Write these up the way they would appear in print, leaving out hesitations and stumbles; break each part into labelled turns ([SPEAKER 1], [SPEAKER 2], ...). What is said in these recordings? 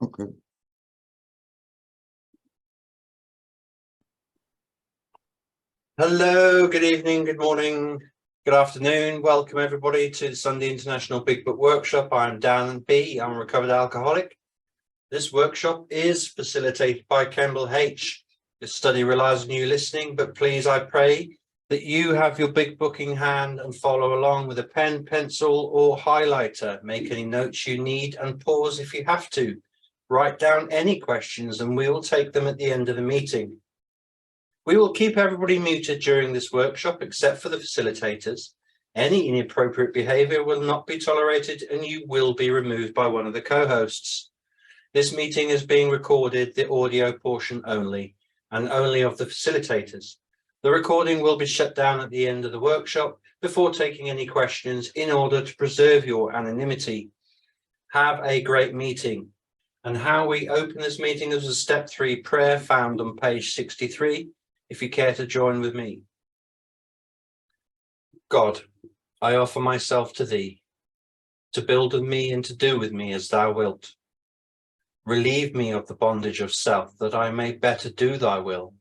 [SPEAKER 1] Okay.
[SPEAKER 2] Hello, good evening, good morning, good afternoon. Welcome everybody to the Sunday International Big Book Workshop. I'm Dan B. I'm a recovered alcoholic. This workshop is facilitated by Kemble H. This study relies on you listening, but please, I pray that you have your big book in hand and follow along with a pen, pencil, or highlighter. Make any notes you need and pause if you have to. Write down any questions and we will take them at the end of the meeting. We will keep everybody muted during this workshop except for the facilitators. Any inappropriate behavior will not be tolerated and you will be removed by one of the co-hosts. This meeting is being recorded, the audio portion only, and only of the facilitators. The recording will be shut down at the end of the workshop before taking any questions in order to preserve your anonymity. Have a great meeting. And how we open this meeting is a step 3 prayer found on page 63. If you care to join with me. God, I offer myself to thee, to build with me and to do with me as thou wilt. Relieve me of the bondage of self, that I may better do thy will.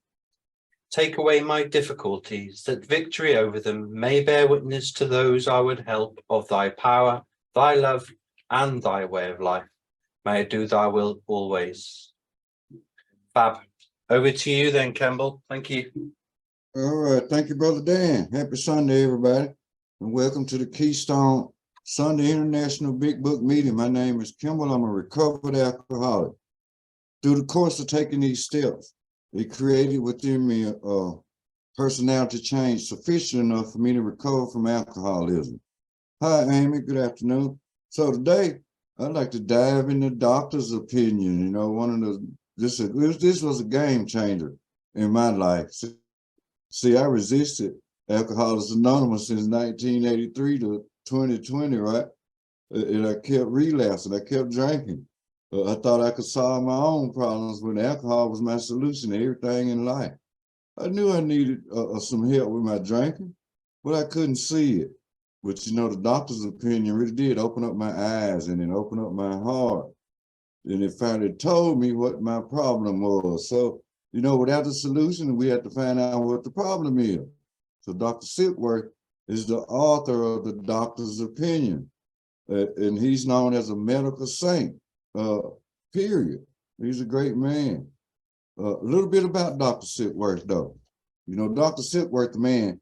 [SPEAKER 2] Take away my difficulties, that victory over them may bear witness to those I would help of thy power, thy love, and thy way of life. May I do thy will always. Fab. Over to you then, Kemble. Thank you.
[SPEAKER 1] All right. Thank you, Brother Dan. Happy Sunday, everybody. And welcome to the Keystone Sunday International Big Book Meeting. My name is Kimball. I'm a recovered alcoholic. Through the course of taking these steps, it created within me a personality change sufficient enough for me to recover from alcoholism. Hi, Amy. Good afternoon. So today, I'd like to dive into doctor's opinion. You know, this was a game changer in my life. See, I resisted Alcoholics Anonymous since 1983 to 2020, right? And I kept relapsing. I kept drinking. I thought I could solve my own problems when alcohol was my solution to everything in life. I knew I needed some help with my drinking, but I couldn't see it. But you know, the doctor's opinion really did open up my eyes and it opened up my heart. And it finally told me what my problem was. So, you know, without the solution, we have to find out what the problem is. So Dr. Silkworth is the author of the doctor's opinion. And he's known as a medical saint, period. He's a great man. A little bit about Dr. Silkworth, though. You know, Dr. Silkworth, the man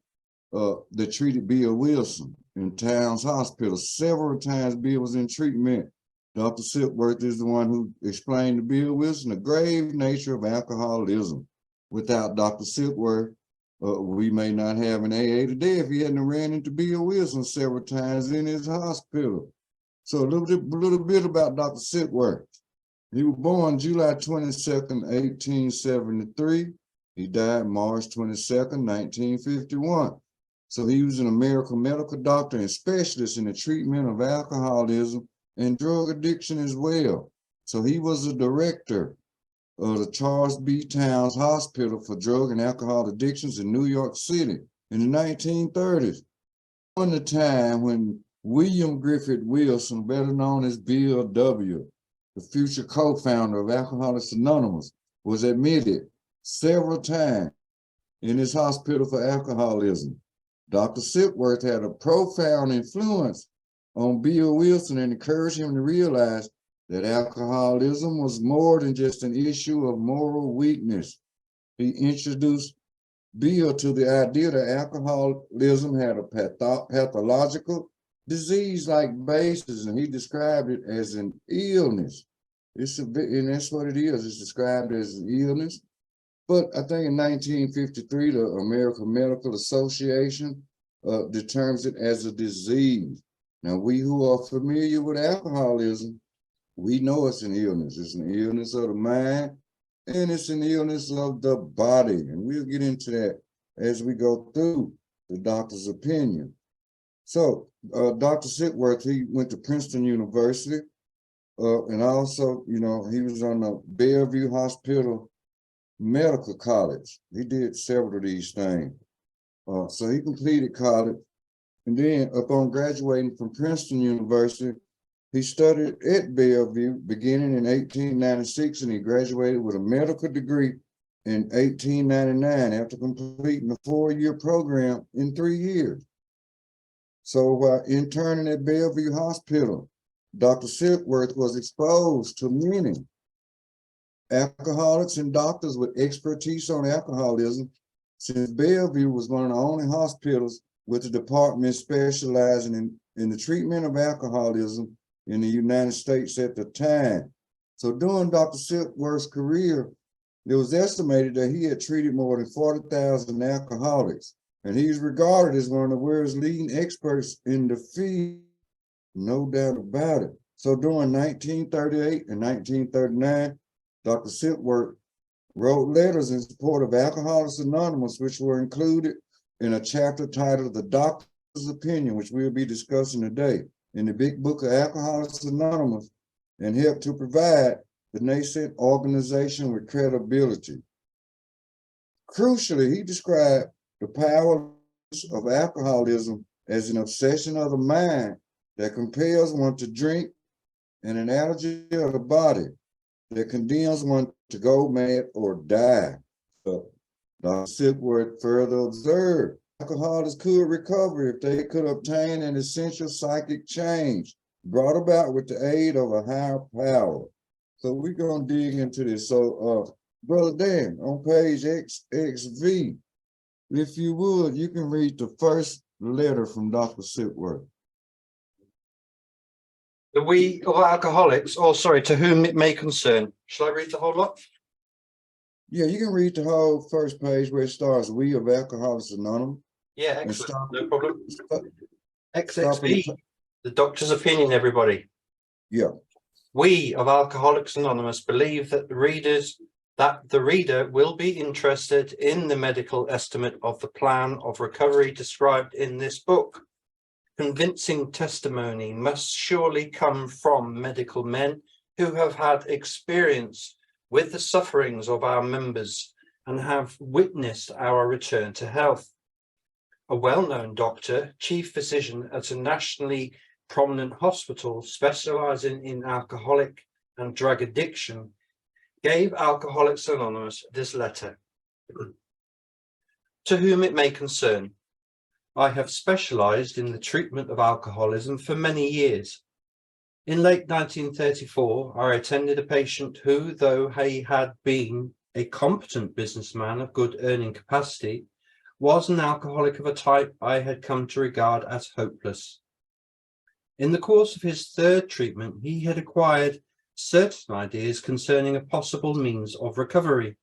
[SPEAKER 1] that treated Bill Wilson in Towns Hospital. Several times Bill was in treatment. Dr. Silkworth is the one who explained to Bill Wilson the grave nature of alcoholism. Without Dr. Silkworth, we may not have an AA today if he hadn't ran into Bill Wilson several times in his hospital. So a little bit about Dr. Silkworth. He was born July 22nd, 1873. He died March 22nd, 1951. So he was an American medical doctor and specialist in the treatment of alcoholism and drug addiction as well. So he was a director of the Charles B. Towns Hospital for Drug and Alcohol Addictions in New York City in the 1930s. During the time when William Griffith Wilson, better known as Bill W., the future co-founder of Alcoholics Anonymous, was admitted several times in his hospital for alcoholism. Dr. Silkworth had a profound influence on Bill Wilson and encouraged him to realize that alcoholism was more than just an issue of moral weakness. He introduced Bill to the idea that alcoholism had a pathological disease-like basis, and he described it as an illness. And that's what it is. It's described as an illness. But I think in 1953, the American Medical Association determines it as a disease. Now, we who are familiar with alcoholism, we know it's an illness. It's an illness of the mind, and it's an illness of the body. And we'll get into that as we go through the doctor's opinion. So Dr. Silkworth, he went to Princeton University, and also, you know, he was on the Bellevue Hospital Medical College. He did several of these things. So he completed college. And then upon graduating from Princeton University, He studied at Bellevue beginning in 1896, and he graduated with a medical degree in 1899 after completing a 4-year program in 3 years. So while interning at Bellevue Hospital, Dr. Silkworth was exposed to many alcoholics and doctors with expertise on alcoholism, since Bellevue was one of the only hospitals with a department specializing in the treatment of alcoholism in the United States at the time. So during Dr. Silkworth's career, it was estimated that he had treated more than 40,000 alcoholics, and he's regarded as one of the world's leading experts in the field, no doubt about it. So during 1938 and 1939, Dr. Silkworth wrote letters in support of Alcoholics Anonymous, which were included in a chapter titled The Doctor's Opinion, which we'll be discussing today, in the Big Book of Alcoholics Anonymous, and helped to provide the nascent organization with credibility. Crucially, he described the power of alcoholism as an obsession of the mind that compels one to drink, and an allergy of the body that condemns one to go mad or die. So Dr. Silkworth further observed, alcoholics could recover if they could obtain an essential psychic change brought about with the aid of a higher power. So we're going to dig into this. So, Brother Dan, on page XXV, if you would, you can read the first letter from Dr. Silkworth.
[SPEAKER 2] The we of alcoholics, to whom it may concern. Shall I read the whole lot?
[SPEAKER 1] Yeah, you can read the whole first page where it starts, We of Alcoholics Anonymous.
[SPEAKER 2] Yeah, excellent. No problem.
[SPEAKER 1] Stop
[SPEAKER 2] XXV, the doctor's opinion, everybody.
[SPEAKER 1] Yeah.
[SPEAKER 2] We of Alcoholics Anonymous believe that the reader will be interested in the medical estimate of the plan of recovery described in this book. Convincing testimony must surely come from medical men who have had experience with the sufferings of our members and have witnessed our return to health. A well-known doctor, chief physician at a nationally prominent hospital specializing in alcoholic and drug addiction, gave Alcoholics Anonymous this letter. To whom it may concern, I have specialized in the treatment of alcoholism for many years. In late 1934, I attended a patient who, though he had been a competent businessman of good earning capacity, was an alcoholic of a type I had come to regard as hopeless. In the course of his third treatment, he had acquired certain ideas concerning a possible means of recovery.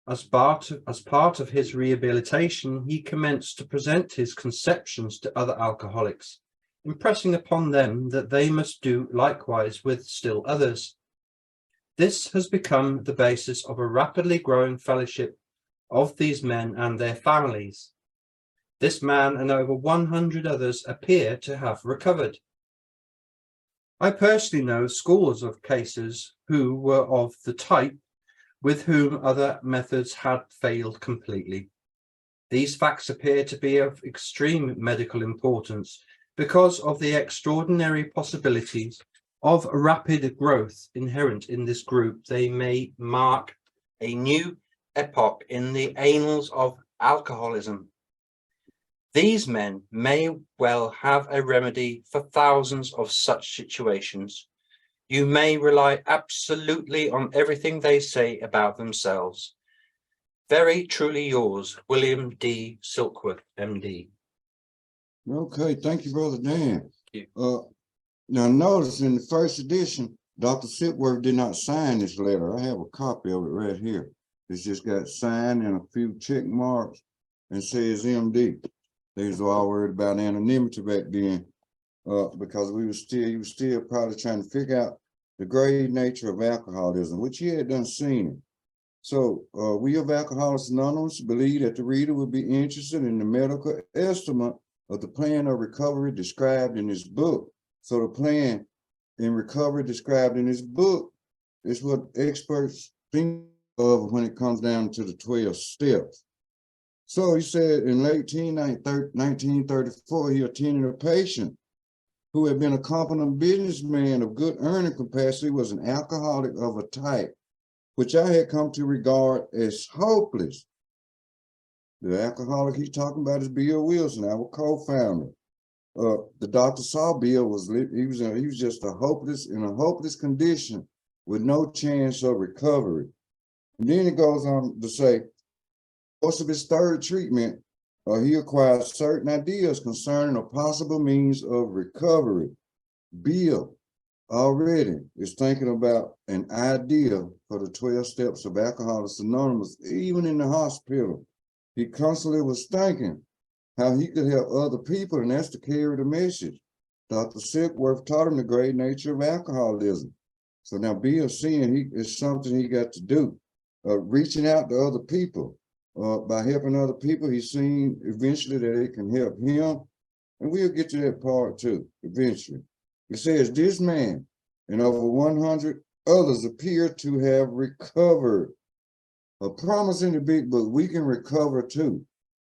[SPEAKER 2] As part of his rehabilitation, he commenced to present his conceptions to other alcoholics, impressing upon them that they must do likewise with still others. This has become the basis of a rapidly growing fellowship of these men and their families. This man and over 100 others appear to have recovered. I personally know scores of cases who were of the type with whom other methods had failed completely. These facts appear to be of extreme medical importance because of the extraordinary possibilities of rapid growth inherent in this group. They may mark a new epoch in the annals of alcoholism. These men may well have a remedy for thousands of such situations. You may rely absolutely on everything they say about themselves. Very truly yours, William D. Silkworth, MD.
[SPEAKER 1] Okay, thank you, Brother Dan.
[SPEAKER 2] Thank
[SPEAKER 1] Now notice in the first edition, Dr. Silkworth did not sign this letter. I have a copy of it right here. It's just got signed and a few check marks and says MD. They was all worried about anonymity back then, because he was still probably trying to figure out the grave nature of alcoholism, which he had done seen it. So we of Alcoholics Anonymous believe that the reader will be interested in the medical estimate of the plan of recovery described in this book. So the plan in recovery described in this book is what experts think of when it comes down to the 12 steps. So he said in late 1934, he attended a patient who had been a competent businessman of good earning capacity, was an alcoholic of a type which I had come to regard as hopeless. The alcoholic he's talking about is Bill Wilson, our co-founder. The doctor saw Bill he was just in a hopeless condition with no chance of recovery. And then it goes on to say, course of his third treatment, he acquired certain ideas concerning a possible means of recovery. Bill already is thinking about an idea for the 12 steps of Alcoholics Anonymous, even in the hospital. He constantly was thinking how he could help other people, and that's to carry the message. Dr. Silkworth taught him the great nature of alcoholism. So now Bill's seeing it's something he got to do, reaching out to other people. By helping other people, he's seen eventually that it can help him. And we'll get to that part too, eventually. It says, this man and over 100 others appear to have recovered. A promise in the big book, we can recover too,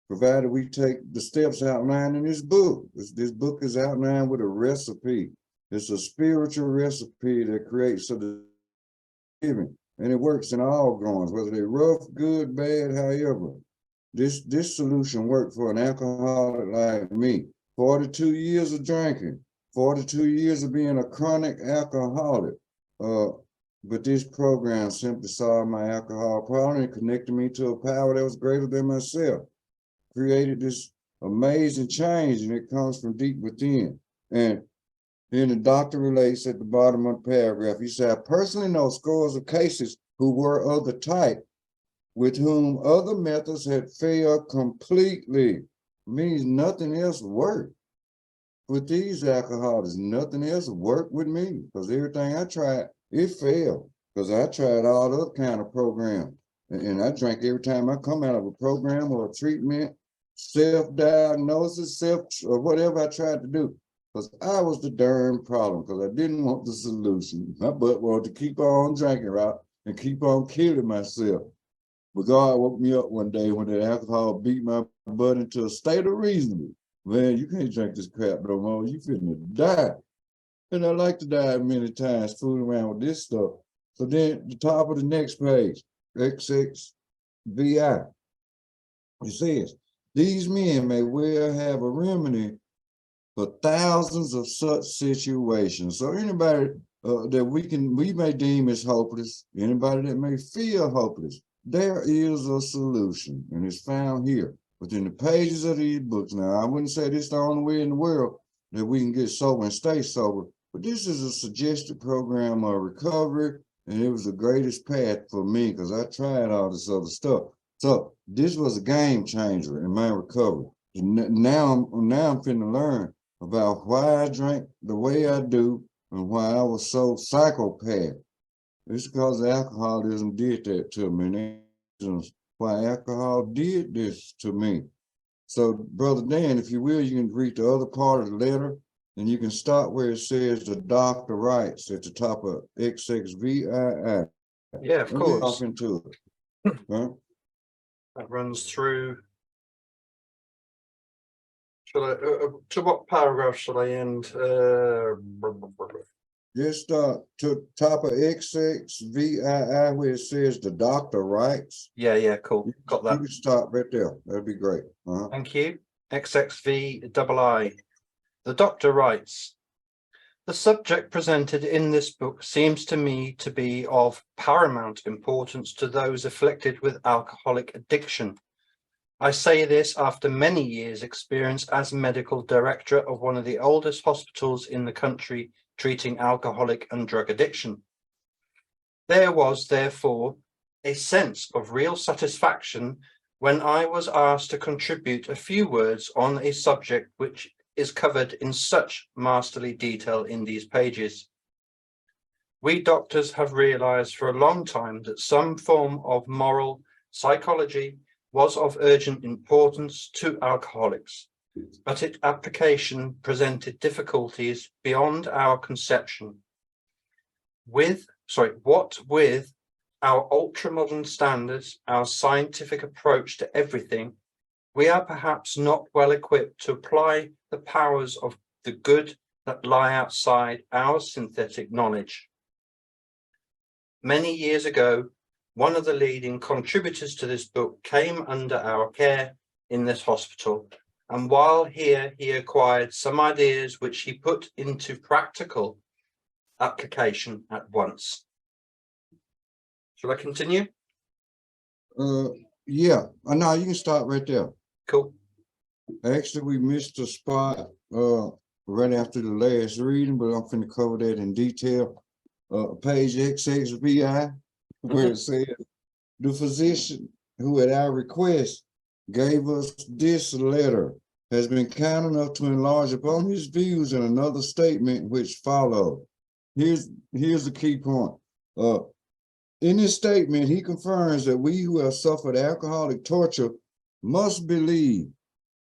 [SPEAKER 1] provided we take the steps outlined in this book. This book is outlined with a recipe. It's a spiritual recipe that creates the living. And it works in all groans, whether they're rough, good, bad, however. This solution worked for an alcoholic like me. 42 years of drinking, 42 years of being a chronic alcoholic. But this program simply solved my alcohol problem and connected me to a power that was greater than myself. Created this amazing change, and it comes from deep within. And then the doctor relates at the bottom of the paragraph. He said, I personally know scores of cases who were of the type with whom other methods had failed completely. Means nothing else worked. With these alcoholics, nothing else worked with me, because everything I tried, it failed. Because I tried all other kind of programs. And I drank every time I come out of a program or a treatment, self-diagnosis, or whatever I tried to do. Because I was the darn problem, because I didn't want the solution. My butt wanted to keep on drinking, right, and keep on killing myself. But God woke me up one day when the alcohol beat my butt into a state of reasoning. Man, you can't drink this crap no more. You finna die. And I like to die many times fooling around with this stuff. So then the top of the next page, xxxii, it says, these men may well have a remedy for thousands of such situations. So anybody that we may deem as hopeless, anybody that may feel hopeless, there is a solution, and it's found here within the pages of these books. Now, I wouldn't say this is the only way in the world that we can get sober and stay sober, but this is a suggested program of recovery, and it was the greatest path for me because I tried all this other stuff. So this was a game changer in my recovery. And now I'm finna learn about why I drank the way I do and why I was so psychopath. It's because alcoholism did that to me. And that's why alcohol did this to me. So, Brother Dan, if you will, you can read the other part of the letter, and you can start where it says the doctor writes at the top of xxxii.
[SPEAKER 2] Yeah, of course.
[SPEAKER 1] Off into it. Huh?
[SPEAKER 2] That runs through. Shall I? To what paragraph shall I end?
[SPEAKER 1] Just to top of xxxii where it says the doctor writes.
[SPEAKER 2] Yeah, cool. Got that.
[SPEAKER 1] You can start right there. That'd be great.
[SPEAKER 2] Thank you. xxxii. The doctor writes, the subject presented in this book seems to me to be of paramount importance to those afflicted with alcoholic addiction. I say this after many years' experience as medical director of one of the oldest hospitals in the country treating alcoholic and drug addiction. There was, therefore, a sense of real satisfaction when I was asked to contribute a few words on a subject which is covered in such masterly detail in these pages. We doctors have realized for a long time that some form of moral psychology was of urgent importance to alcoholics, but its application presented difficulties beyond our conception. What with our ultra-modern standards, our scientific approach to everything, we are perhaps not well equipped to apply the powers of the good that lie outside our synthetic knowledge. Many years ago, one of the leading contributors to this book came under our care in this hospital, and while here he acquired some ideas which he put into practical application at once. Shall I continue?
[SPEAKER 1] Yeah, no, you can start right there.
[SPEAKER 2] Cool.
[SPEAKER 1] Actually, we missed a spot right after the last reading, but I'm finna cover that in detail. Page xxxii, where it says, the physician who at our request gave us this letter has been kind enough to enlarge upon his views in another statement which follows. Here's the key point. In his statement, he confirms that we who have suffered alcoholic torture must believe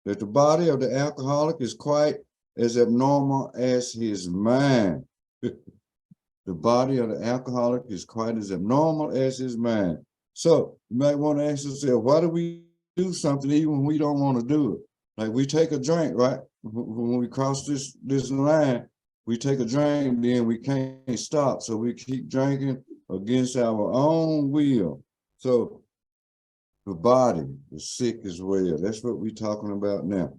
[SPEAKER 1] that the body of the alcoholic is quite as abnormal as his mind. The body of the alcoholic is quite as abnormal as his mind. So you might want to ask yourself, why do we do something even when we don't want to do it? Like we take a drink, right? When we cross this line, we take a drink, then we can't stop. So we keep drinking against our own will. So the body is sick as well. That's what we're talking about now.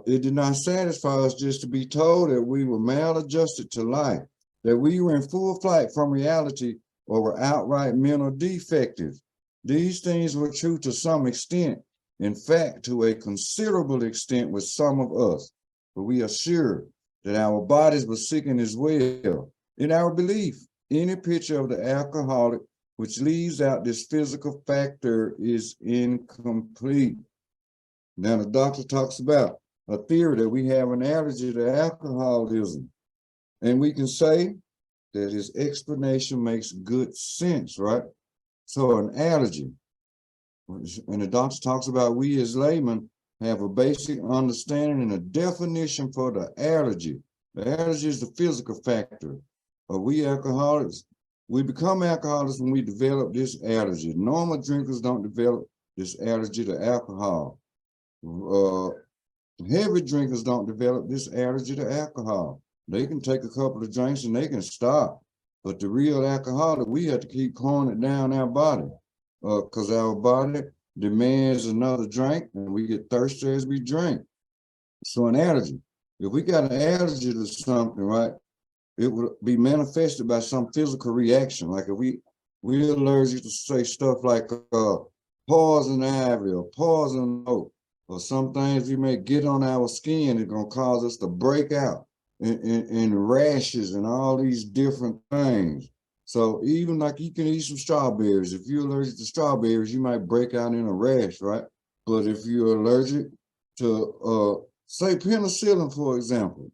[SPEAKER 1] It did not satisfy us just to be told that we were maladjusted to life, that we were in full flight from reality or were outright mental defective. These things were true to some extent, in fact, to a considerable extent with some of us, but we are sure that our bodies were sickened as well. In our belief, any picture of the alcoholic which leaves out this physical factor is incomplete. Now the doctor talks about a theory that we have an allergy to alcoholism, and we can say that his explanation makes good sense, right? So an allergy, and the doctor talks about we as laymen have a basic understanding and a definition for the allergy. The allergy is the physical factor. We alcoholics, we become alcoholics when we develop this allergy. Normal drinkers don't develop this allergy to alcohol. Heavy drinkers don't develop this allergy to alcohol. They can take a couple of drinks and they can stop. But the real alcoholic, we have to keep pouring it down our body because our body demands another drink and we get thirsty as we drink. So an allergy, if we got an allergy to something, right, it would be manifested by some physical reaction. Like if we're allergic to say stuff like poison ivy or poison oak, or some things we may get on our skin, it's gonna cause us to break out in rashes and all these different things. So even like you can eat some strawberries. If you're allergic to strawberries, you might break out in a rash, right? But if you're allergic to say penicillin, for example,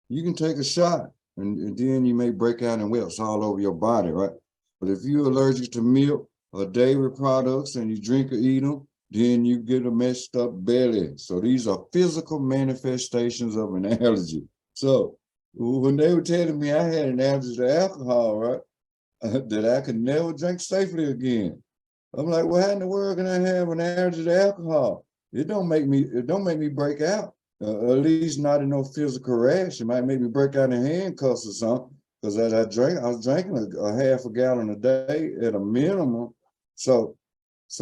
[SPEAKER 1] you can take a shot and then you may break out in welts all over your body, right? But if you're allergic to milk or dairy products and you drink or eat them, then you get a messed up belly. So these are physical manifestations of an allergy. So when they were telling me I had an allergy to alcohol, right, that I could never drink safely again, I'm like, well, how in the world can I have an allergy to alcohol? It don't make me break out. At least not in no physical rash. It might make me break out in handcuffs or something. Because as I was drinking a half a gallon a day at a minimum. So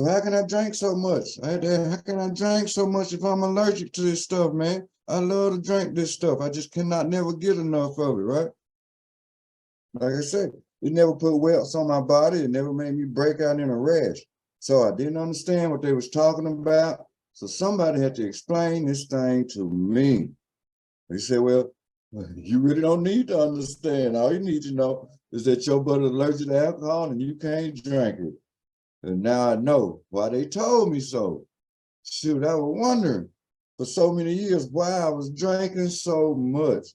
[SPEAKER 1] how can I drink so much? How can I drink so much if I'm allergic to this stuff, man? I love to drink this stuff. I just cannot never get enough of it, right? Like I said, it never put welts on my body. It never made me break out in a rash. So I didn't understand what they was talking about. So somebody had to explain this thing to me. They said, well, you really don't need to understand. All you need to know is that your butt is allergic to alcohol and you can't drink it. And now I know why they told me so. Shoot, I was wondering for so many years why I was drinking so much.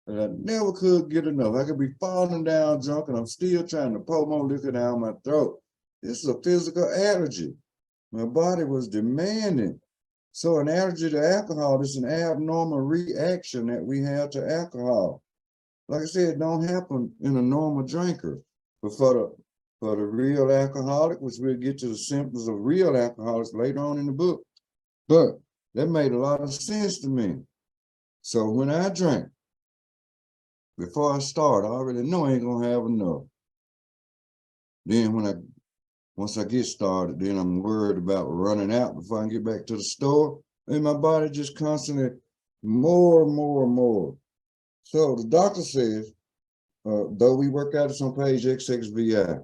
[SPEAKER 1] And I never could get enough. I could be falling down drunk and I'm still trying to pour more liquor down my throat. This is a physical allergy. My body was demanding. So an allergy to alcohol is an abnormal reaction that we have to alcohol. Like I said, it don't happen in a normal drinker. But for the real alcoholic, which we'll get to the symptoms of real alcoholics later on in the book. But that made a lot of sense to me. So when I drink, before I start, I already know I ain't gonna have enough. Then once I get started, then I'm worried about running out before I can get back to the store. And my body just constantly more and more and more. So the doctor says, though we work out, it's on page xxxii,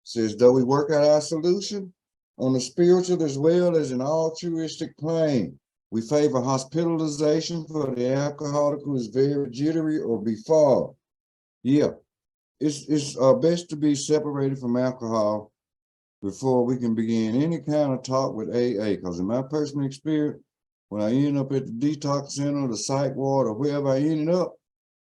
[SPEAKER 1] says, though we work out our solution on the spiritual as well as an altruistic plane, we favor hospitalization for the alcoholic who is very jittery or befogged. Yeah, it's best to be separated from alcohol before we can begin any kind of talk with AA. Because in my personal experience, when I ended up at the detox center, the psych ward, or wherever I ended up,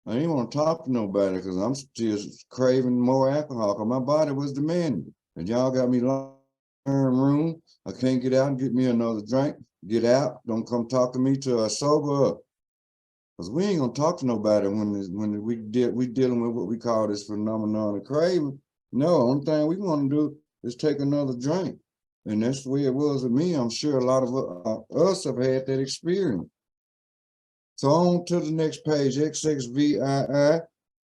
[SPEAKER 1] I didn't want to talk to nobody because I'm still craving more alcohol because my body was demanding. And y'all got me locked in a room. I can't get out and get me another drink. Get out. Don't come talk to me till I sober up. Because we ain't gonna talk to nobody when we dealing with what we call this phenomenon of craving. No, only thing we want to do is take another drink. And that's the way it was with me. I'm sure a lot of us have had that experience. So on to the next page, xxxii.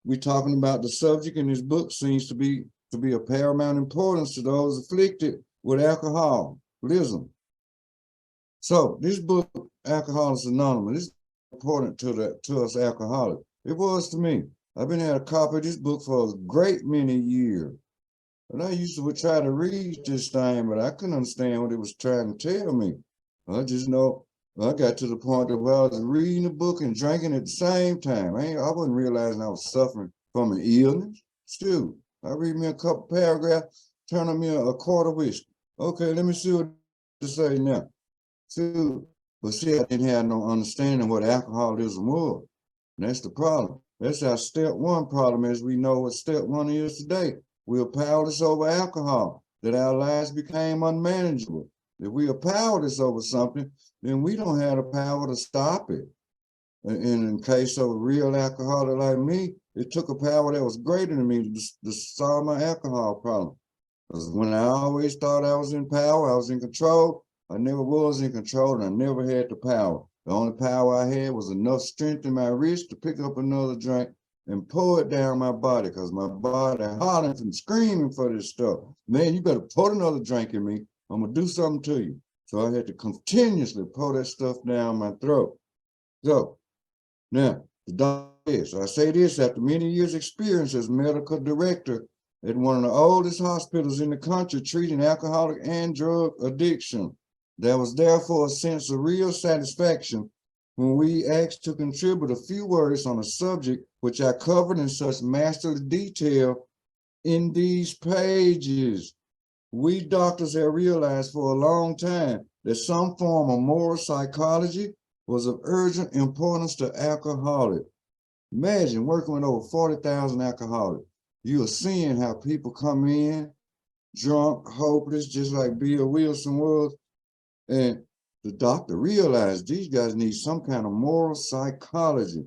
[SPEAKER 1] We're talking about the subject in this book seems to be of paramount importance to those afflicted with alcoholism. So this book, Alcoholics Anonymous, is important to us alcoholics. It was to me. I've been had a copy of this book for a great many years. And I used to try to read this thing, but I couldn't understand what it was trying to tell me. I just know I got to the point that where I was reading the book and drinking at the same time. I wasn't realizing I was suffering from an illness. Still, I read me a couple paragraphs, turn on me a quart of whiskey. Okay, let me see what to say now. But see, I didn't have no understanding what alcoholism was. And that's the problem. That's our step one problem, as we know what step one is today. We are powerless over alcohol, that our lives became unmanageable. If we are powerless over something, then we don't have the power to stop it. And in case of a real alcoholic like me, it took a power that was greater than me to solve my alcohol problem. Because when I always thought I was in power, I was in control, I never was in control and I never had the power. The only power I had was enough strength in my wrist to pick up another drink and pour it down my body because my body hollering and screaming for this stuff. Man, you better pour another drink in me. I'm going to do something to you. So I had to continuously pour that stuff down my throat. So now, the doctor is, I say this after many years' experience as medical director at one of the oldest hospitals in the country treating alcoholic and drug addiction. There was therefore a sense of real satisfaction when we asked to contribute a few words on a subject which I covered in such masterly detail in these pages. We doctors have realized for a long time that some form of moral psychology was of urgent importance to alcoholics. Imagine working with over 40,000 alcoholics. You are seeing how people come in drunk, hopeless, just like Bill Wilson was. And the doctor realized these guys need some kind of moral psychology.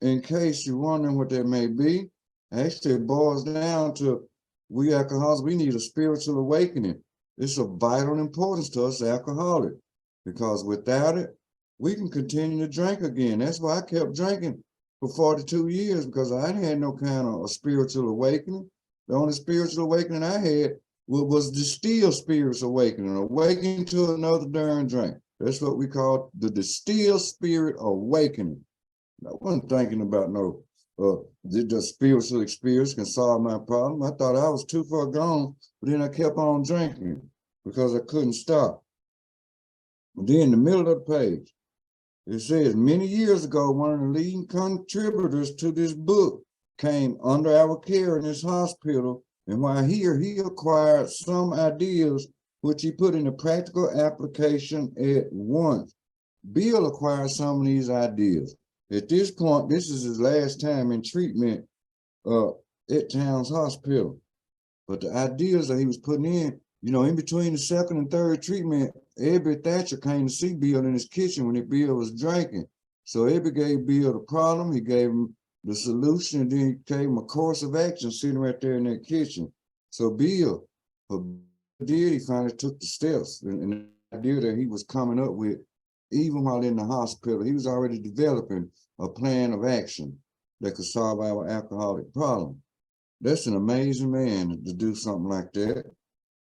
[SPEAKER 1] In case you're wondering what that may be, actually it boils down to we alcoholics, we need a spiritual awakening. It's of vital importance to us alcoholics because without it, we can continue to drink again. That's why I kept drinking for 42 years because I had no kind of a spiritual awakening. The only spiritual awakening I had was distilled spiritual awakening, awakening to another darn drink. That's what we call the distilled spirit awakening. I wasn't thinking about no the spiritual experience can solve my problem. I thought I was too far gone, but then I kept on drinking because I couldn't stop. But then in the middle of the page, it says, many years ago, one of the leading contributors to this book came under our care in this hospital, and while here, he acquired some ideas which he put into practical application at once. Bill acquired some of these ideas. At this point, this is his last time in treatment at Towns Hospital. But the ideas that he was putting in, in between the second and third treatment, Ebby Thatcher came to see Bill in his kitchen when Bill was drinking. So Ebby gave Bill the problem, he gave him the solution, and then he gave him a course of action sitting right there in that kitchen. So Bill, he finally took the steps, and the idea that he was coming up with even while in the hospital, he was already developing a plan of action that could solve our alcoholic problem. That's an amazing man to do something like that.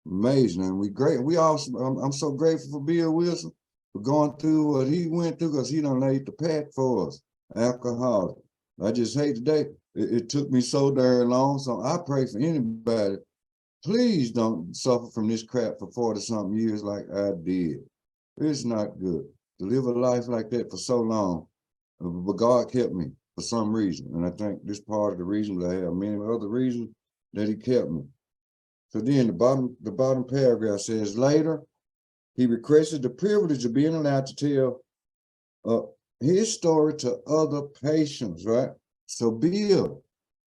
[SPEAKER 1] Amazing. And we also, I'm so grateful for Bill Wilson for going through what he went through, because he done laid the path for us, alcoholic. I just hate today. It took me so darn long. So I pray for anybody, please don't suffer from this crap for 40-something years like I did. It's not good to live a life like that for so long. But God kept me for some reason. And I think this part of the reason, but I have many other reasons that he kept me. So then the bottom paragraph says, later, he requested the privilege of being allowed to tell his story to other patients, right? So Bill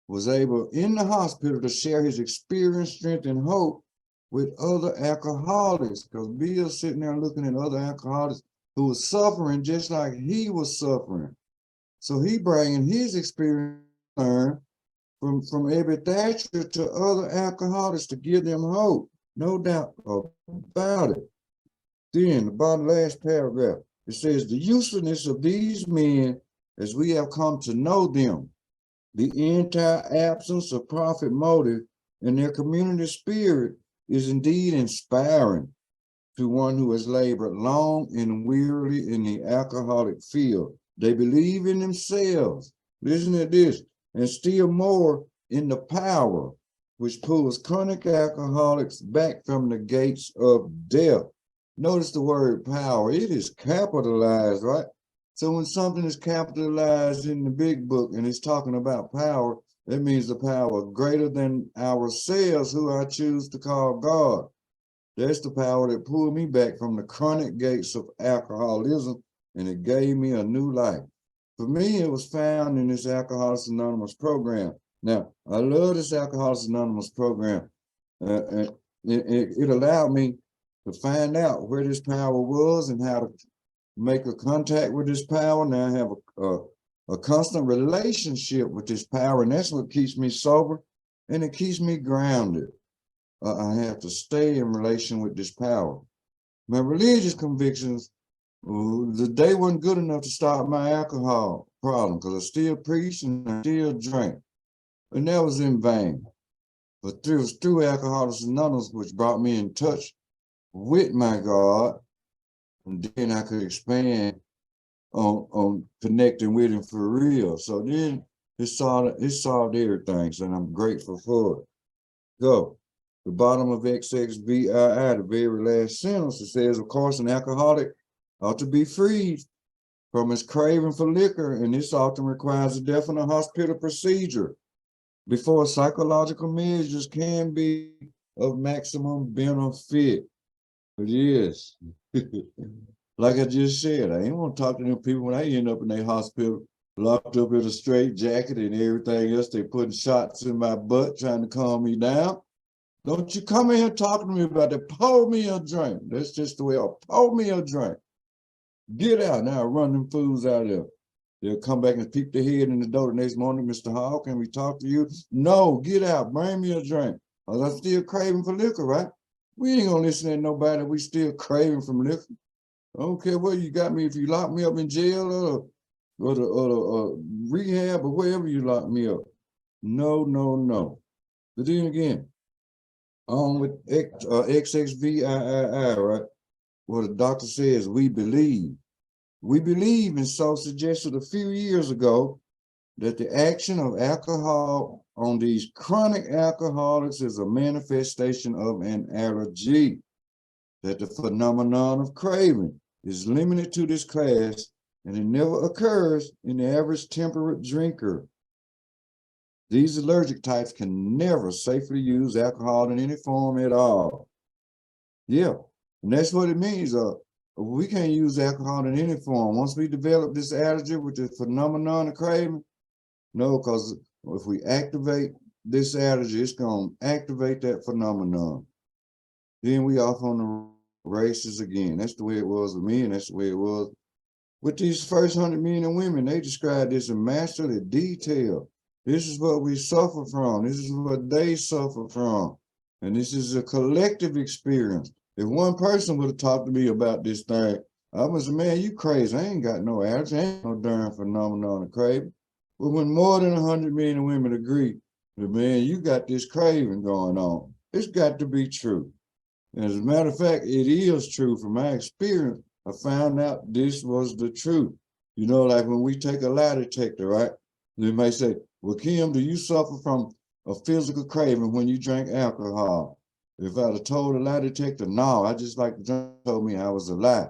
[SPEAKER 1] was able in the hospital to share his experience, strength, and hope with other alcoholics, because Bill's sitting there looking at other alcoholics who was suffering just like he was suffering. So he bringing his experience from Ebby Thatcher to other alcoholics to give them hope. No doubt about it. Then the bottom last paragraph, it says the usefulness of these men as we have come to know them, the entire absence of profit motive in their community spirit is indeed inspiring to one who has labored long and wearily in the alcoholic field. They believe in themselves, listen to this, and still more in the power which pulls chronic alcoholics back from the gates of death. Notice the word power, it is capitalized, right? So when something is capitalized in the big book and it's talking about power, that means the power greater than ourselves, who I choose to call God. That's the power that pulled me back from the chronic gates of alcoholism, and it gave me a new life. For me, it was found in this Alcoholics Anonymous program. Now, I love this Alcoholics Anonymous program. It allowed me to find out where this power was and how to make a contact with this power. Now I have a constant relationship with this power, and that's what keeps me sober, and it keeps me grounded. I have to stay in relation with this power. My religious convictions, they weren't good enough to stop my alcohol problem, because I still preached and I still drank, and that was in vain. But it was through Alcoholics Anonymous which brought me in touch with my God, and then I could expand on connecting with him for real. So then it solved everything, and I'm grateful for it. Go. The bottom of xxxii, the very last sentence, it says, of course, an alcoholic ought to be freed from his craving for liquor, and this often requires a definite hospital procedure before psychological measures can be of maximum benefit. But yes, like I just said, I ain't want to talk to them people when I end up in their hospital, locked up in a straight jacket and everything else. They putting shots in my butt trying to calm me down. Don't you come in here talking to me about that. Pour me a drink. That's just the way I'll pour me a drink. Get out now, run them fools out of there. They'll come back and peek their head in the door the next morning. Mr. Hall, can we talk to you? No, get out, bring me a drink. I'm still craving for liquor, right? We ain't gonna listen to nobody. We still craving from liquor. I don't care where you got me. If you lock me up in jail or the rehab or wherever you lock me up. No, no, no. But then again, on with xxxii, right? What the doctor says, we believe. We believe, and so suggested a few years ago that the action of alcohol on these chronic alcoholics is a manifestation of an allergy, that the phenomenon of craving is limited to this class, and it never occurs in the average temperate drinker. These allergic types can never safely use alcohol in any form at all. Yeah, and that's what it means. We can't use alcohol in any form. Once we develop this allergy with the phenomenon of craving, no, because if we activate this allergy, it's going to activate that phenomenon. Then we off on the races again. That's the way it was with me, and that's the way it was with these first 100 men and women. They described this in masterly detail. This is what we suffer from. This is what they suffer from. And this is a collective experience. If one person would have talked to me about this thing, I was, man, you crazy. I ain't got no allergy. I ain't no darn phenomenon of craving. But when more than 100 men and women agree that, man, you got this craving going on, it's got to be true. And as a matter of fact, it is true. From my experience, I found out this was the truth. You know, like when we take a lie detector, right? They may say, well, Kim, do you suffer from a physical craving when you drink alcohol? If I'd have told a lie detector, no, I just like the drink told me I was a lie.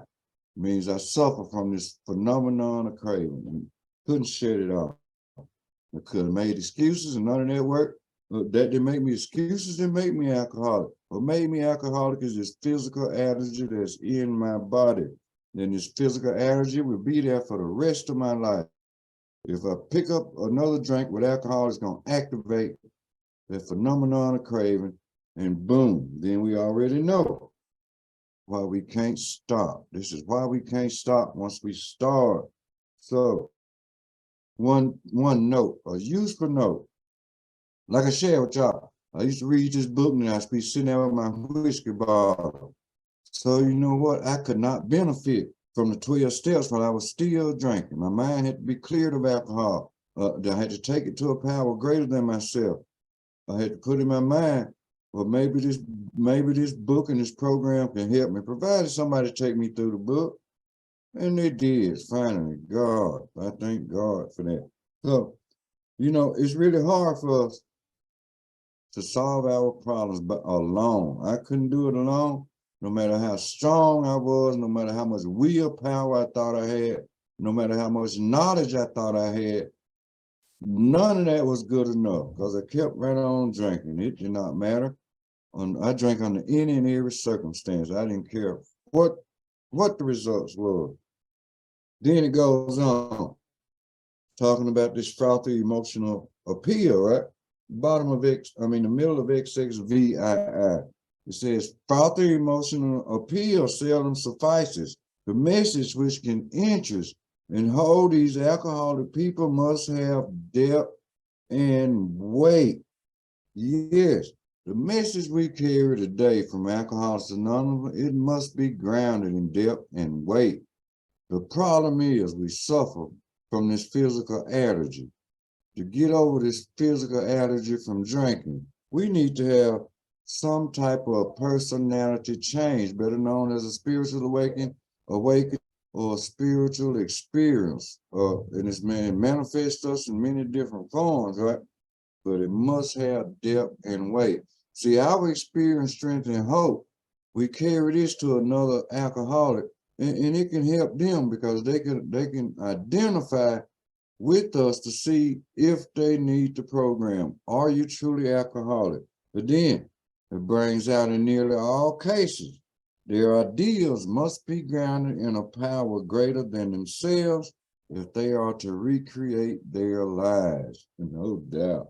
[SPEAKER 1] It means I suffer from this phenomenon of craving and couldn't shut it off. I could have made excuses and none of that worked. That didn't make me excuses, didn't make me alcoholic. What made me alcoholic is this physical allergy that's in my body. And this physical allergy will be there for the rest of my life. If I pick up another drink with alcohol, it's going to activate that phenomenon of craving, and boom, then we already know why we can't stop. This is why we can't stop once we start. So one note, a useful note. Like I shared with y'all, I used to read this book and I'd be sitting there with my whiskey bottle. So you know what? I could not benefit from the 12 steps while I was still drinking. My mind had to be cleared of alcohol. I had to take it to a power greater than myself. I had to put in my mind, well, maybe this book and this program can help me, provided somebody take me through the book. And they did, finally. God, I thank God for that. So, you know, it's really hard for us to solve our problems but alone. I couldn't do it alone, no matter how strong I was, no matter how much willpower I thought I had, no matter how much knowledge I thought I had. None of that was good enough because I kept right on drinking. It did not matter. I drank under any and every circumstance. I didn't care what the results were. Then it goes on, talking about this frothy emotional appeal, right? Bottom of the middle of xxxii. It says, frothy emotional appeal seldom suffices. The message which can interest and hold these alcoholic people must have depth and weight. Yes, the message we carry today from Alcoholics Anonymous, it must be grounded in depth and weight. The problem is we suffer from this physical allergy. To get over this physical allergy from drinking, we need to have some type of personality change, better known as a spiritual awakening or a spiritual experience. And this man manifests us in many different forms, right? But it must have depth and weight. See, our experience, strength, and hope, we carry this to another alcoholic, and it can help them because they can identify with us to see if they need the program. Are you truly alcoholic? But then it brings out in nearly all cases, their ideals must be grounded in a power greater than themselves if they are to recreate their lives. No doubt.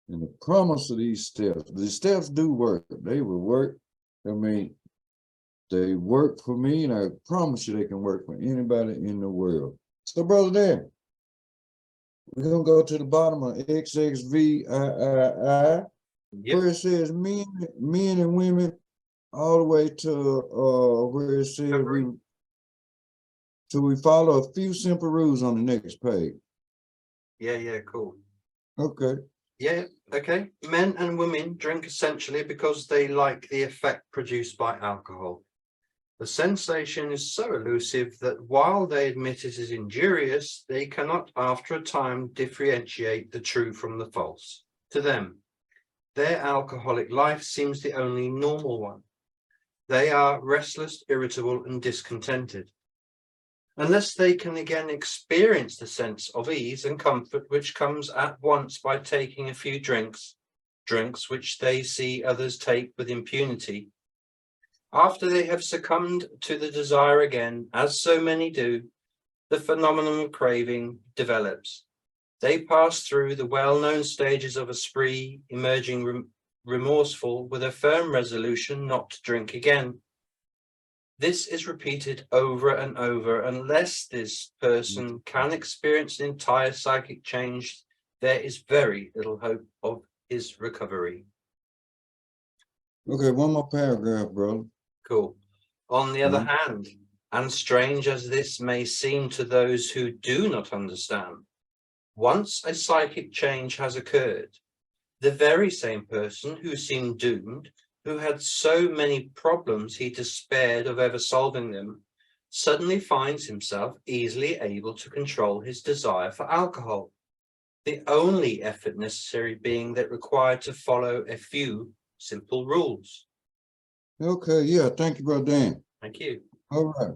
[SPEAKER 1] And the promise of these steps, the steps do work. They will work. I mean, they work for me, and I promise you they can work for anybody in the world. So, Brother Dan, we're going to go to the bottom of xxxii, where it says men and women, all the way to where it says we follow a few simple rules on the next page.
[SPEAKER 2] Yeah, cool.
[SPEAKER 1] Okay.
[SPEAKER 2] Yeah, okay. Men and women drink essentially because they like the effect produced by alcohol. The sensation is so elusive that while they admit it is injurious, they cannot after a time differentiate the true from the false. To them, their alcoholic life seems the only normal one. They are restless, irritable, and discontented. Unless they can again experience the sense of ease and comfort which comes at once by taking a few drinks which they see others take with impunity, after they have succumbed to the desire again, as so many do, the phenomenon of craving develops. They pass through the well-known stages of a spree, emerging remorseful with a firm resolution not to drink again. This is repeated over and over. Unless this person can experience an entire psychic change, there is very little hope of his recovery.
[SPEAKER 1] Okay, one more paragraph, bro.
[SPEAKER 2] Cool. On the other hand, And strange as this may seem to those who do not understand, once a psychic change has occurred, the very same person who seemed doomed, who had so many problems he despaired of ever solving them, suddenly finds himself easily able to control his desire for alcohol, the only effort necessary being that required to follow a few simple rules.
[SPEAKER 1] Okay, yeah, thank you, Brother Dan.
[SPEAKER 2] Thank you.
[SPEAKER 1] All right.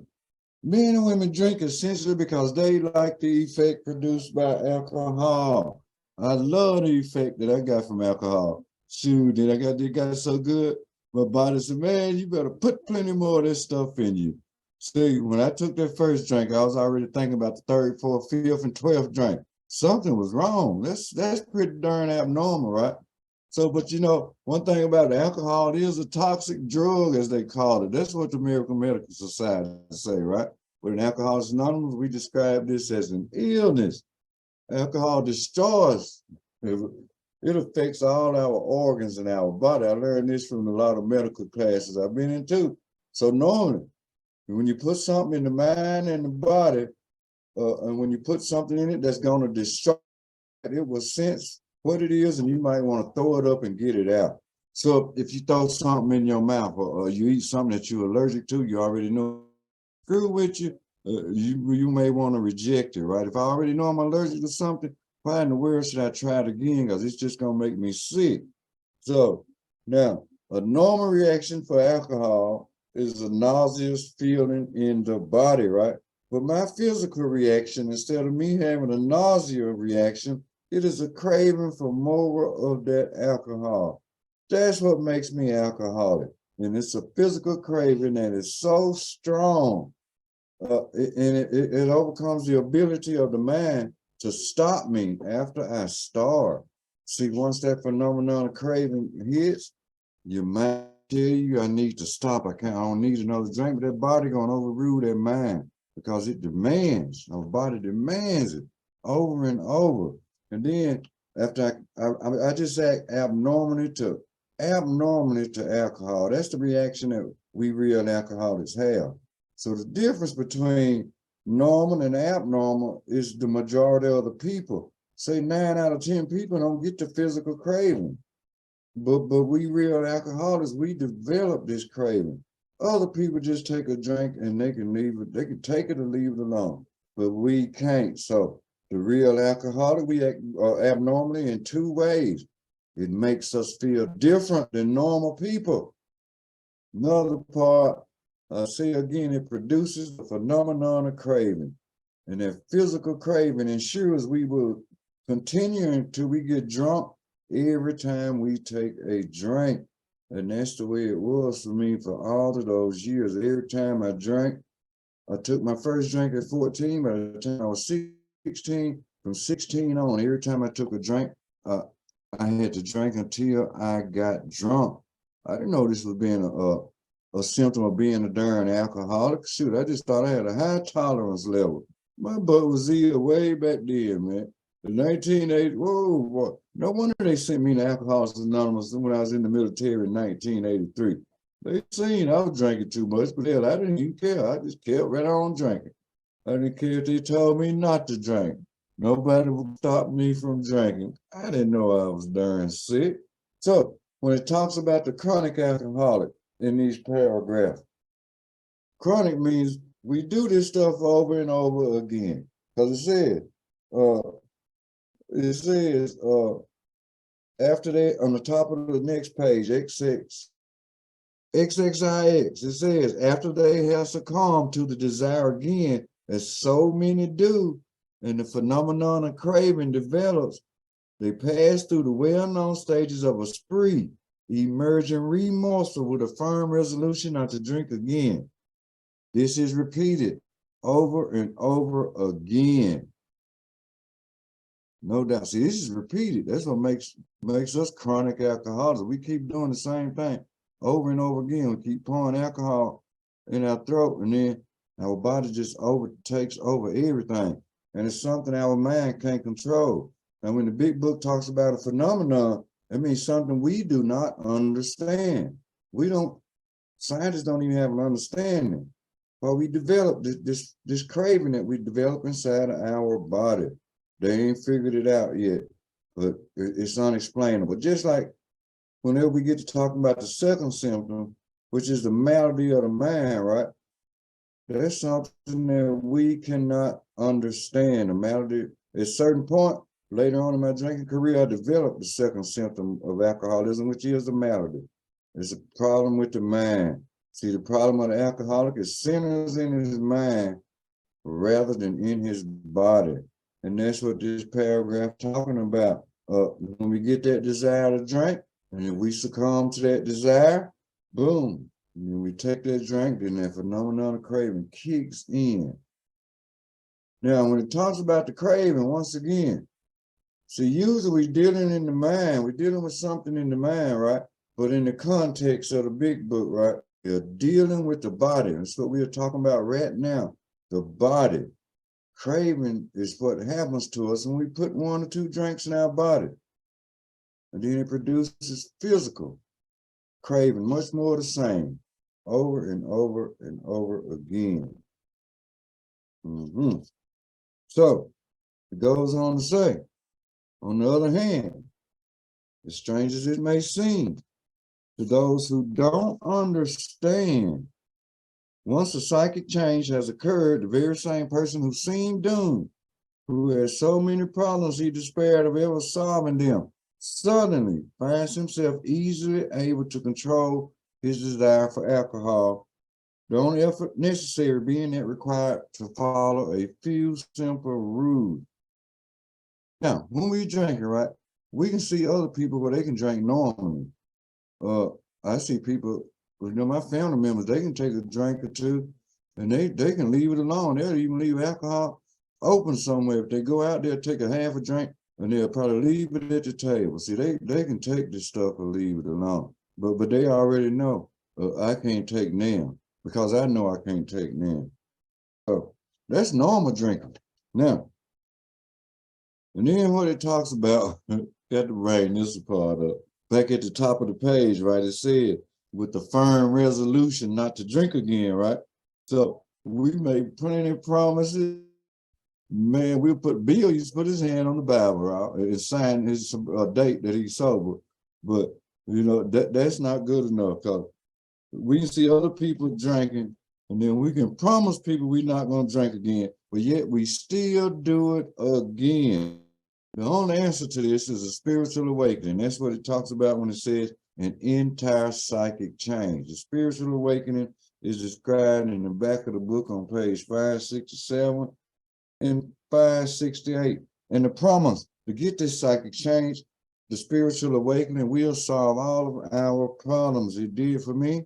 [SPEAKER 1] Men and women drink essentially because they like the effect produced by alcohol. I love the effect that I got from alcohol. Shoot, did I got it got so good? My body said, man, you better put plenty more of this stuff in you. See, when I took that first drink, I was already thinking about the third, fourth, fifth, and 12th drink. Something was wrong. That's pretty darn abnormal, right? So, but you know, one thing about alcohol, it is a toxic drug, as they call it. That's what the American Medical Society say, right? But in Alcoholics Anonymous, we describe this as an illness. Alcohol destroys. It affects all our organs in our body. I learned this from a lot of medical classes I've been into. So normally, when you put something in the mind and the body, and when you put something in it that's going to destroy it will sense what it is, and you might want to throw it up and get it out. So if you throw something in your mouth or you eat something that you're allergic to, you already know screw with you, you may want to reject it, right? If I already know I'm allergic to something, why in the world should I try it again? Because it's just going to make me sick. So now, a normal reaction for alcohol is a nauseous feeling in the body, right? But my physical reaction, instead of me having a nausea reaction, it is a craving for more of that alcohol. That's what makes me alcoholic. And it's a physical craving that is so strong. And it overcomes the ability of the mind to stop me after I starve. See, once that phenomenon of craving hits, your mind tell you, I need to stop. I don't need another drink, but that body gonna overrule that mind because it demands, our body demands it over and over. And then after I just act abnormally to alcohol. That's the reaction that we real alcoholics have. So the difference between normal and abnormal is the majority of the people. Say 9 out of 10 people don't get the physical craving. But we real alcoholics, we develop this craving. Other people just take a drink and they can leave it, they can take it or leave it alone. But we can't. So the real alcoholic, we act abnormally in 2 ways. It makes us feel different than normal people. Another part, say again, it produces the phenomenon of craving. And that physical craving ensures we will continue until we get drunk every time we take a drink. And that's the way it was for me for all of those years. Every time I drank, I took my first drink at 14, by the time I was 16, from 16 on, every time I took a drink, I had to drink until I got drunk. I didn't know this was being a symptom of being a darn alcoholic. Shoot, I just thought I had a high tolerance level. My butt was either way back then, man. In 1980, whoa. No wonder they sent me to Alcoholics Anonymous when I was in the military in 1983. They seen I was drinking too much, but hell, I didn't even care. I just kept right on drinking. I didn't care if they told me not to drink. Nobody would stop me from drinking. I didn't know I was darn sick. So when it talks about the chronic alcoholic in these paragraphs, chronic means we do this stuff over and over again. Because it says after that on the top of the next page, xxxii, it says after they have succumbed to the desire again, as so many do, and the phenomenon of craving develops, they pass through the well-known stages of a spree, emerging remorseful with a firm resolution not to drink again. This is repeated over and over again. No doubt. See, this is repeated. That's what makes us chronic alcoholics. We keep doing the same thing over and over again. We keep pouring alcohol in our throat, and then our body just takes over everything. And it's something our mind can't control. And when the big book talks about a phenomenon, it means something we do not understand. Scientists don't even have an understanding. Well, we develop this craving that we develop inside of our body. They ain't figured it out yet, but it's unexplainable. Just like whenever we get to talking about the second symptom, which is the malady of the mind, right? That's something that we cannot understand. The malady, at a certain point, later on in my drinking career, I developed the second symptom of alcoholism, which is the malady. It's a problem with the mind. See, the problem of the alcoholic is centers in his mind rather than in his body. And that's what this paragraph talking about. When we get that desire to drink, and if we succumb to that desire, boom, when we take that drink, then that phenomenon of craving kicks in. Now, when it talks about the craving, once again, see, usually we're dealing in the mind, we're dealing with something in the mind, right? But in the context of the big book, right, we're dealing with the body. That's what we are talking about right now, the body. Craving is what happens to us when we put 1 or 2 drinks in our body. And then it produces physical craving, much more the same, over and over and over again. So it goes on to say, on the other hand, as strange as it may seem, to those who don't understand, once a psychic change has occurred, the very same person who seemed doomed, who has so many problems he despaired of ever solving them, suddenly finds himself easily able to control his desire for alcohol, the only effort necessary being that required to follow a few simple rules. Now, when we drinking, right, we can see other people where they can drink normally. I see people, my family members, they can take a drink or two and they can leave it alone. They'll even leave alcohol open somewhere. If they go out there, take a half a drink, and they'll probably leave it at the table. See, they can take this stuff or leave it alone. But they already know I can't take now because I know I can't take now. So that's normal drinking. Now, and then what it talks about, got to bring this part up. Back at the top of the page, right, it said, with the firm resolution not to drink again, right? So we made plenty of promises. Man, Bill used to put his hand on the Bible, right, and sign his date that he's sober. But, that's not good enough because we can see other people drinking and then we can promise people we're not going to drink again, but yet we still do it again. The only answer to this is a spiritual awakening. That's what it talks about when it says an entire psychic change. The spiritual awakening is described in the back of the book on page 567 and 568. And the promise to get this psychic change, the spiritual awakening, will solve all of our problems. It did for me.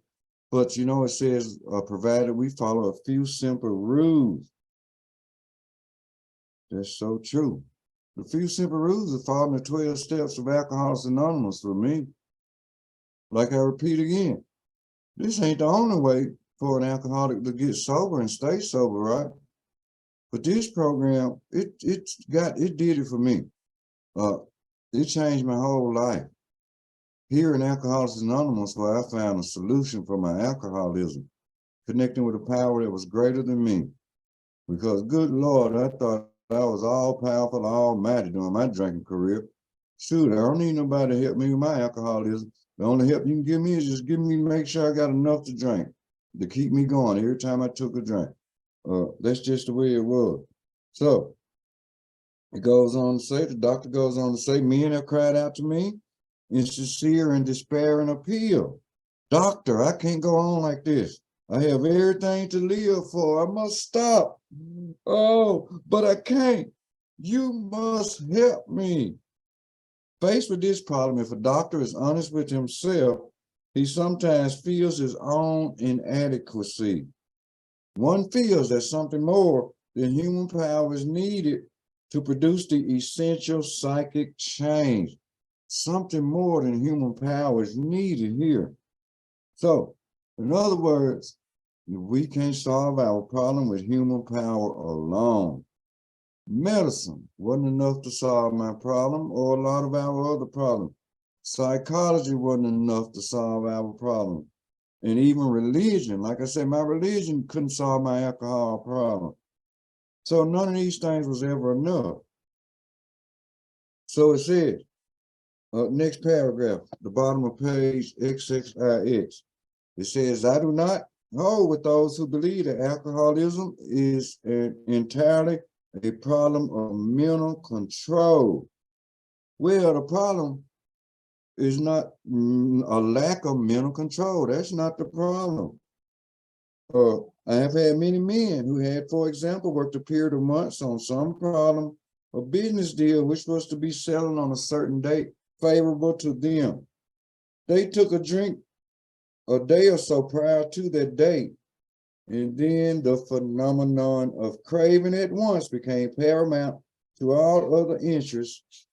[SPEAKER 1] But it says, provided we follow a few simple rules. That's so true. The few simple rules are following the 12 steps of Alcoholics Anonymous for me. Like I repeat again, this ain't the only way for an alcoholic to get sober and stay sober, right? But this program, it did it for me. It changed my whole life. Here in Alcoholics Anonymous, where I found a solution for my alcoholism, connecting with a power that was greater than me. Because good Lord, I thought I was all powerful, almighty during my drinking career. Shoot, I don't need nobody to help me with my alcoholism. The only help you can give me is just make sure I got enough to drink to keep me going every time I took a drink. That's just the way it was. So it goes on to say, the doctor goes on to say, men have cried out to me in sincere and despairing appeal. Doctor, I can't go on like this. I have everything to live for. I must stop. Oh, but I can't. You must help me. Faced with this problem, if a doctor is honest with himself, he sometimes feels his own inadequacy. One feels that something more than human power is needed to produce the essential psychic change. Something more than human power is needed here. So, in other words, we can't solve our problem with human power alone. Medicine wasn't enough to solve my problem or a lot of our other problems. Psychology wasn't enough to solve our problem. and even religion. Like I said, my religion couldn't solve my alcohol problem. So none of these things was ever enough. So it says, next paragraph, the bottom of page xxii. It says, I do not hold with those who believe that alcoholism is entirely a problem of mental control. Well, the problem is not a lack of mental control. That's not the problem. I have had many men who had, for example, worked a period of months on some problem, a business deal, which was to be selling on a certain date favorable to them. They took a drink a day or so prior to that date, and then the phenomenon of craving at once became paramount to all other interests,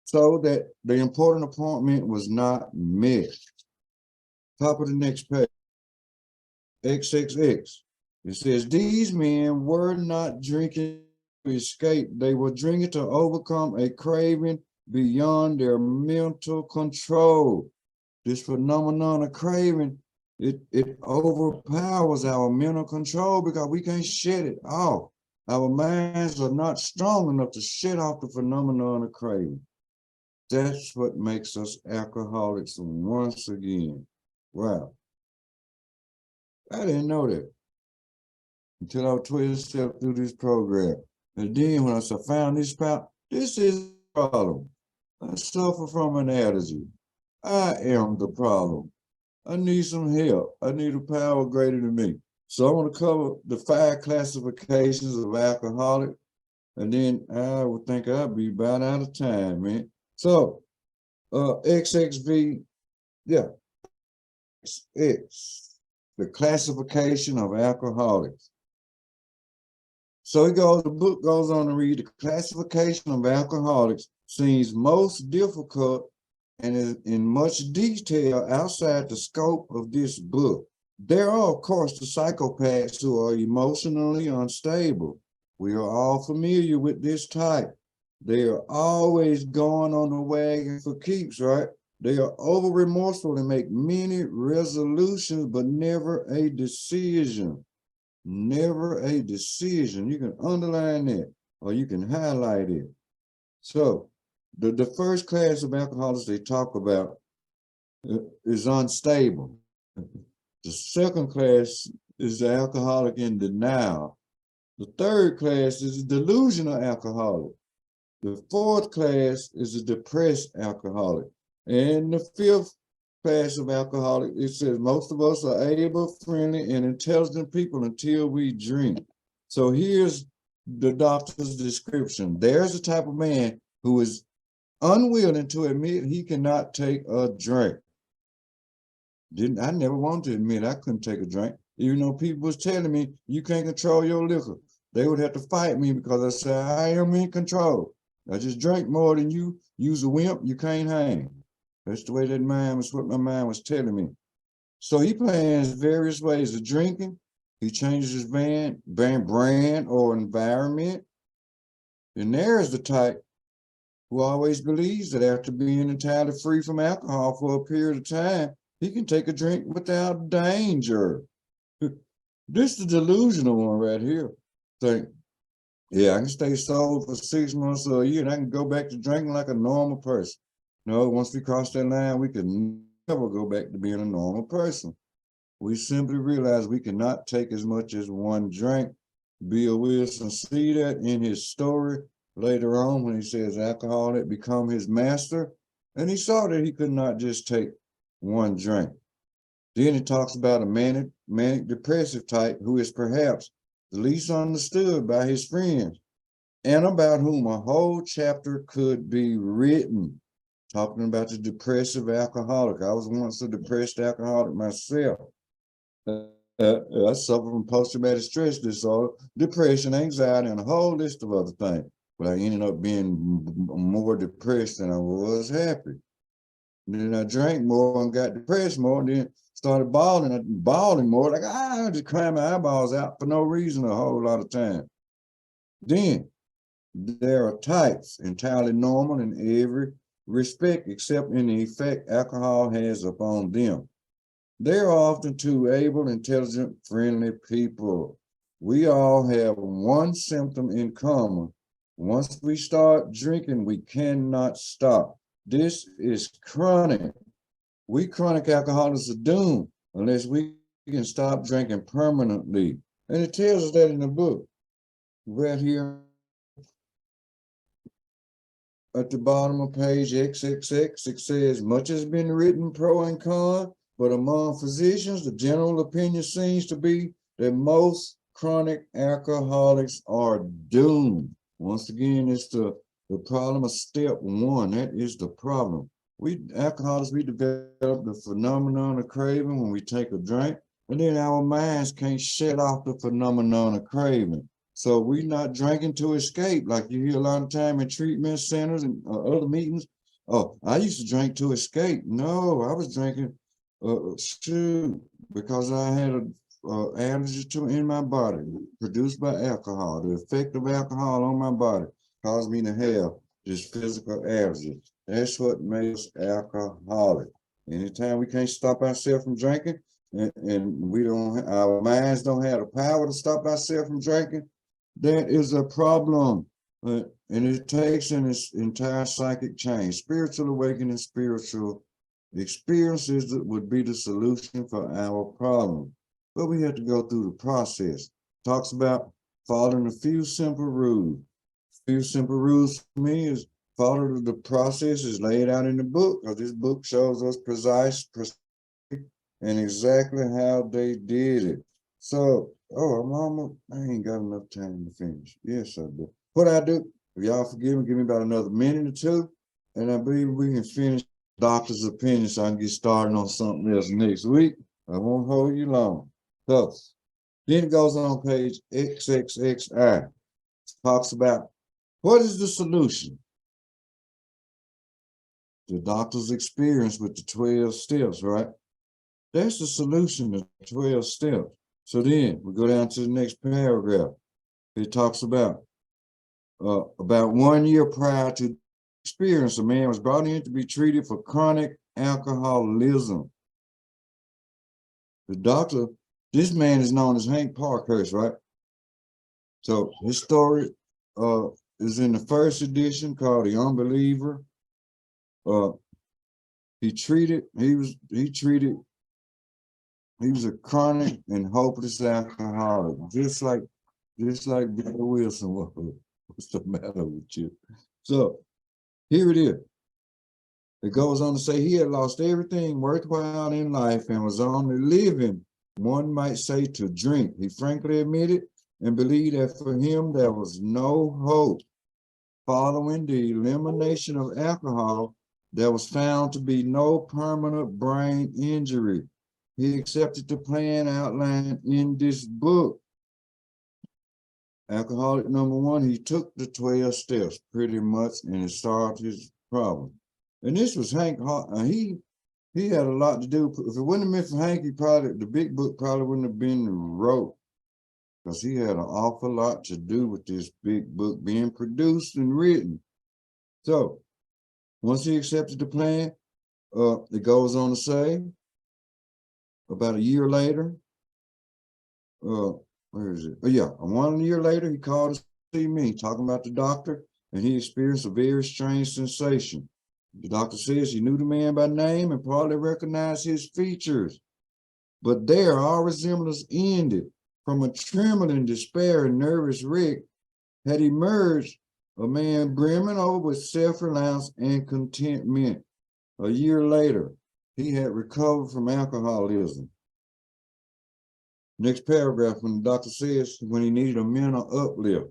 [SPEAKER 1] so that the important appointment was not met. Top of the next page, XXX. It says, these men were not drinking to escape. They were drinking to overcome a craving beyond their mental control. This phenomenon of craving, it overpowers our mental control because we can't shut it off. Our minds are not strong enough to shut off the phenomenon of craving. That's what makes us alcoholics once again. Wow. I didn't know that until I was 12 steps through this program. And then when I found this out, this is the problem. I suffer from an allergy. I am the problem. I need some help. I need a power greater than me. So I want to cover the 5 classifications of alcoholic, and then I would think I'd be about out of time, man. So XXV, yeah, X, the classification of alcoholics. So the book goes on to read, the classification of alcoholics seems most difficult and is in much detail outside the scope of this book. There are, of course, the psychopaths who are emotionally unstable. We are all familiar with this type. They are always going on the wagon for keeps, right? They are over remorseful and make many resolutions, but never a decision. Never a decision. You can underline that or you can highlight it. So the first class of alcoholics they talk about is unstable. The second class is the alcoholic in denial. The third class is a delusional alcoholic. The fourth class is a depressed alcoholic. And the fifth class of alcoholic, it says most of us are able, friendly, and intelligent people until we drink. So here's the doctor's description. There's a type of man who is unwilling to admit he cannot take a drink. I never wanted to admit I couldn't take a drink. Even though people was telling me you can't control your liquor. They would have to fight me because I said I am in control. I just drink more than you. Use a wimp, you can't hang. That's the way that mind was, what my mind was telling me. So he plans various ways of drinking. He changes his brand or environment. And there's the type who always believes that after being entirely free from alcohol for a period of time, he can take a drink without danger. This is the delusional one right here. Think, yeah, I can stay sober for 6 months or a year and I can go back to drinking like a normal person. No, once we cross that line, we can never go back to being a normal person. We simply realize we cannot take as much as one drink. Bill Wilson see that in his story later on when he says alcohol had become his master, and he saw that he could not just take one drink. Then he talks about a manic depressive type who is perhaps the least understood by his friends and about whom a whole chapter could be written, talking about the depressive alcoholic. I was once a depressed alcoholic myself. I suffer from post-traumatic stress disorder, depression, anxiety, and a whole list of other things. But I ended up being more depressed than I was happy. And then I drank more and got depressed more, and then started bawling more, like I just crying my eyeballs out for no reason a whole lot of time. Then there are types, entirely normal in every respect except in the effect alcohol has upon them. They're often too able, intelligent, friendly people. We all have one symptom in common. Once we start drinking, we cannot stop. This is chronic. We chronic alcoholics are doomed unless we can stop drinking permanently. And it tells us that in the book. Right here at the bottom of page XXX, it says, much has been written pro and con, but among physicians, the general opinion seems to be that most chronic alcoholics are doomed. Once again, it's the problem of step one. That is the problem. We alcoholics, we develop the phenomenon of craving when we take a drink, and then our minds can't shut off the phenomenon of craving. So we're not drinking to escape, like you hear a lot of time in treatment centers and other meetings. Oh, I used to drink to escape. No, I was drinking shoot, because I had a allergy to in my body produced by alcohol. The effect of alcohol on my body caused me to have this physical allergy. That's what makes alcoholic. Anytime we can't stop ourselves from drinking, and we don't, our minds don't have the power to stop ourselves from drinking, that is a problem. And it takes an entire psychic change. Spiritual awakening, spiritual experiences that would be the solution for our problem. But we have to go through the process. Talks about following a few simple rules. Few simple rules for me is follow the process is laid out in the book, because this book shows us precise and exactly how they did it. So, I'm almost, I ain't got enough time to finish. Yes, I do. What I do, if y'all forgive me, give me about another minute or two, and I believe we can finish doctor's opinion so I can get started on something else next week. I won't hold you long. So, then it goes on page XXXI. Talks about what is the solution? The doctor's experience with the 12 steps, right? That's the solution to 12 steps. So then we go down to the next paragraph. It talks about 1 year prior to experience, a man was brought in to be treated for chronic alcoholism. The doctor, this man is known as Hank Parkhurst, right? So his story is in the first edition called The Unbeliever. He was a chronic and hopeless alcoholic, just like Bill Wilson was. What's the matter with you? So here it is. It goes on to say he had lost everything worthwhile in life and was only living, one might say, to drink. He frankly admitted and believed that for him there was no hope. Following the elimination of alcohol, there was found to be no permanent brain injury. He accepted the plan outlined in this book. Alcoholic number one, he took the 12 steps pretty much, and it solved his problem. And this was Hank. He had a lot to do. If it wouldn't have been for Hank, the big book probably wouldn't have been wrote, because he had an awful lot to do with this big book being produced and written. So once he accepted the plan, it goes on to say, about a year later, where is it? Oh yeah, 1 year later, he called to see me, talking about the doctor, and he experienced a very strange sensation. The doctor says he knew the man by name and probably recognized his features. But there, our resemblance ended. From a trembling, despair, and nervous wreck had emerged a man brimming over with self-reliance and contentment. A year later, he had recovered from alcoholism. Next paragraph, when the doctor says when he needed a mental uplift,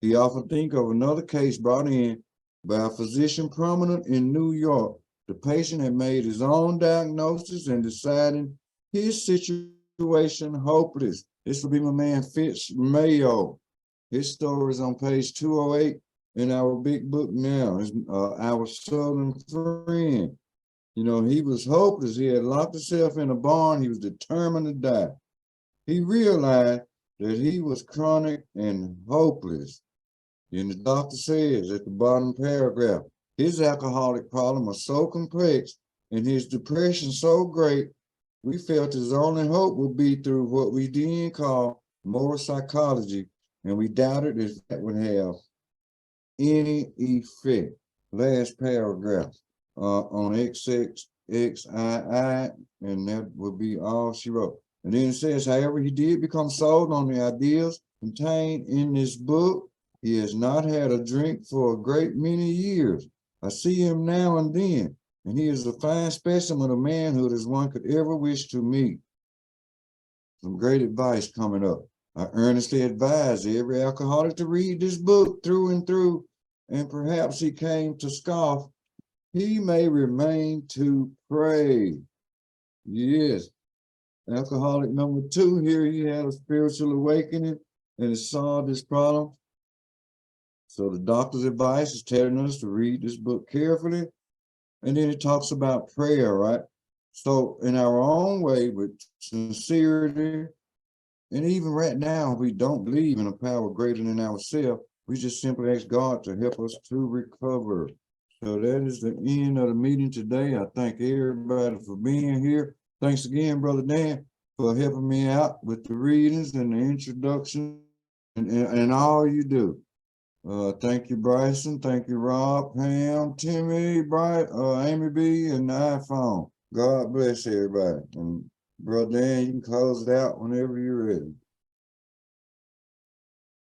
[SPEAKER 1] he often think of another case brought in by a physician prominent in New York. The patient had made his own diagnosis and deciding his situation hopeless. This will be my man Fitz Mayo. His story is on page 208 in our big book now. It's our Southern friend. You know, he was hopeless. He had locked himself in a barn. He was determined to die. He realized that he was chronic and hopeless. And the doctor says at the bottom paragraph, his alcoholic problem was so complex and his depression so great we felt his only hope would be through what we then call moral psychology, and we doubted if that would have any effect. Last paragraph on xxxii, and that would be all she wrote. And then it says, however, he did become sold on the ideas contained in this book. He has not had a drink for a great many years. I see him now and then, and he is a fine specimen of manhood as one could ever wish to meet. Some great advice coming up. I earnestly advise every alcoholic to read this book through and through, and perhaps he came to scoff. He may remain to pray. Yes. Alcoholic number 2 here, he had a spiritual awakening and he solved his problem. So the doctor's advice is telling us to read this book carefully. And then it talks about prayer, right? So in our own way, with sincerity, and even right now, we don't believe in a power greater than ourselves. We just simply ask God to help us to recover. So that is the end of the meeting today. I thank everybody for being here. Thanks again, Brother Dan, for helping me out with the readings and the introduction and all you do. Thank you, Bryson. Thank you, Rob, Pam, Timmy, Bright, Amy B, and the iPhone. God bless everybody. And Brother Dan, you can close it out whenever you're ready.